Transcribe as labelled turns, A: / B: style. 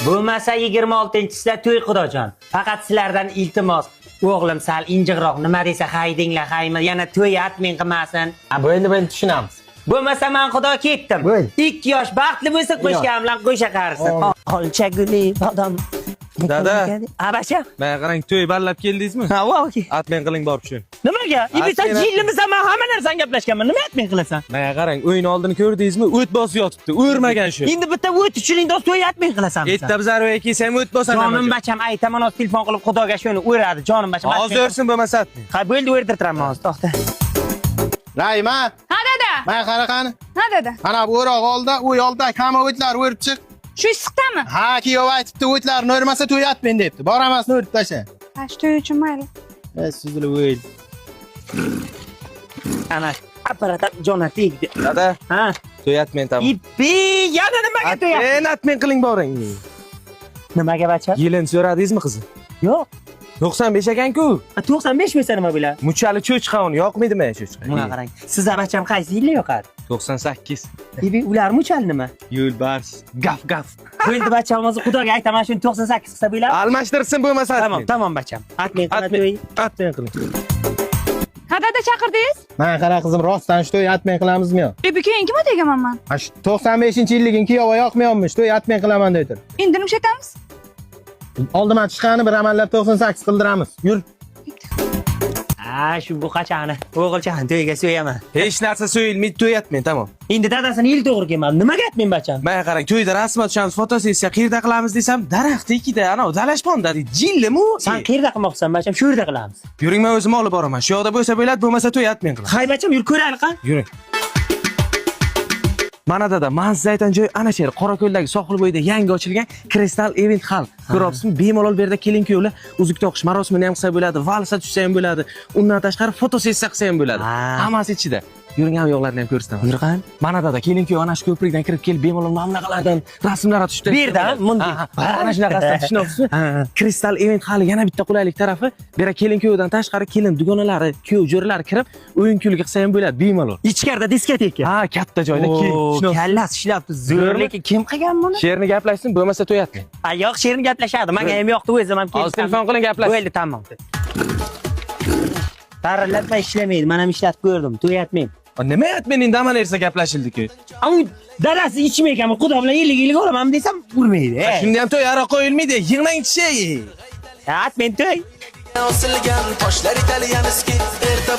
A: Bo'lmasa 26-sida to'y Xudojon. Faqat sizlardan iltimos. O'g'lim sal injiqroq nima desa haydinglar, haymi yana to'y atming qilmasin.
B: Bu endi men tushunamiz.
A: Bo'lmasa men Xudo ketdim. 2 yosh baxtli bo'lsa qo'shgan bilan qo'sha qarsin. Olcha guli odam.
C: Dada.
A: Abasha.
C: Men qarang to'y ballab keldingizmi?
A: Ha, voki.
C: Atmen qiling borib tushun.
A: Nimaga? Ibisa jillimisan men hamma narsani gaplashganman. Nima atming qilasan?
C: Men qarang o'yin oldini ko'rdingizmi? O't bosib yotibdi. O'rmagan shu.
A: Endi bitta o't uchun to'y atming qilasan.
C: Erta biz arvaga kelsam o't bosaman.
A: Jonim bacham aytaman, o'z telefon qilib Xudoga shuni o'radi. Jonim bacham.
C: Hozir o'rsin bo'lmasa atmang.
A: Ha, bo'ldi o'rdirtiraman hozir, to'xta.
D: Rayma,
E: Ha dada.
D: men qaraqani.
E: Ha dada.
D: Mana bu o'roq oldi, u yo'lda hamma o'tlar o'rib chiq.
E: Shu issiqdami?
D: Ha, kuyov aytibdi, o'tlarni o'rmasa to'y atmen debdi. Boramasni o'rib tasha.
E: Ha, shu to'y uchun mayli.
D: Sizlar o'yil.
A: Ana apparat jona tegdi.
C: Dada,
A: Ha.
C: to'y atmen tamom.
A: Ippi, yana nimaga to'y?
C: Atmen qiling boring.
A: Nimaga bacham?
C: Yilin so'radingizmi qizi?
A: Yo'q.
C: 95 ekan-ku.
A: 95 bo'lsa nima bo'ladi?
C: Muchali cho'chqavon yoqmaydimi cho'chqa?
A: Mana qarang. Siz bacham qaysi yilda yoqadi?
C: 98.
A: Ibi ular muchal nima?
C: Yo'lbars. Gaf.
A: Endi bacham hozir Xudoga aytaman, shuni 98 qilsa bo'ladi.
C: Almashtirsin bo'lmasa atmen.
A: Tamam bacham. Atming to'y.
C: Atmen qiling.
E: Ha dada chaqirdingiz?
D: Men qara qizim, rostdan shu to'y atmen qilamizmi yo?
E: Bu keyingi marta egaman men.
D: Ha, shu 95-yilliging kuyov yoqmayapmish, to'y atmen qilaman deydir.
E: Endi nima ishlatamiz?
D: Oldima chiqqani bir amallab 98 qildiramiz. Yur.
A: Ha, shu bu qachani. O'g'ilchani to'yga so'yaman.
C: Hech narsa so'yilmaydi, to'y atmen tamom.
A: Endi dadasini yil to'g'ri kelmadi. Nimaga aytmang bacham?
C: Men qarang, to'yda rasmat tushamiz, fotosessiya qayerda qilamiz desam, daraxt ikkida, ana dalashponda deydi. Jillimi u?
A: Sen qayerda qilmoqsan bacham? Shu yerda qilamiz.
C: Yuring, men o'zim olib boraman. Shu yoqda bo'lsa bo'ladi, bo'lmasa to'y atmen qilaman.
A: Hay bacham, yur ko'raylik qa.
C: Yuring. Mana dada, manzil aytan joy ana shu yer, Qorako'ldagi sohil bo'yida yangi ochilgan Crystal Event Hall. Ko'ryapsizmi? Bemalol bu yerda kelin-kuyovlar uzuk toqish marosimini ham qilsa bo'ladi, valsa tushsa ham bo'ladi. Undan tashqari fotosessiya qilsa ham bo'ladi. Hammasi ichida. Yuring, ham yo'qlarni ham ko'rsataman.
A: Yurgan.
C: Mana dada, kelin-kuyov ana shu ko'prikdan kirib kelib, bemalol mamlaqalardan rasmlar tushdi.
A: Bu yerda, bunday.
C: Ana shunaqasidan tushunapsizmi? Crystal Event Hall yana bitta qulaylik tarafi, bu yerga kelin-kuyovdan tashqari kelin dugonalari, kuyov jo'ralari kirib, o'yin-kulgi qilsa ham bo'ladi, bemalol.
A: Ichkarida diskoteka.
C: Ha, katta joyda keyin.
A: Kallasi ishlabdi. Zo'rlik kim qilgan buni?
C: Sherni gaplashsin, bo'lmasa to'y atmang.
A: Yo'q, sherin gaplashadi. Menga ham yoqdi, o'zim ham keldim.
C: Hozir telefon qiling, gaplash.
A: Bo'ldi, tamom. Taralatmay ishlamaydi. Men ham ishlatib ko'rdim. To'y atmang.
C: Nima atmen endi amal ersa gaplashildi-ku.
A: Ammo dadasi ichmaykan, Xudo bilan yillik olaman desam, urmaydi.
C: Shunda ham to'y aroq qo'yilmaydi, yig'lang tishi.
A: Atmang to'y.
F: Osilgan toshlar italyan eski erta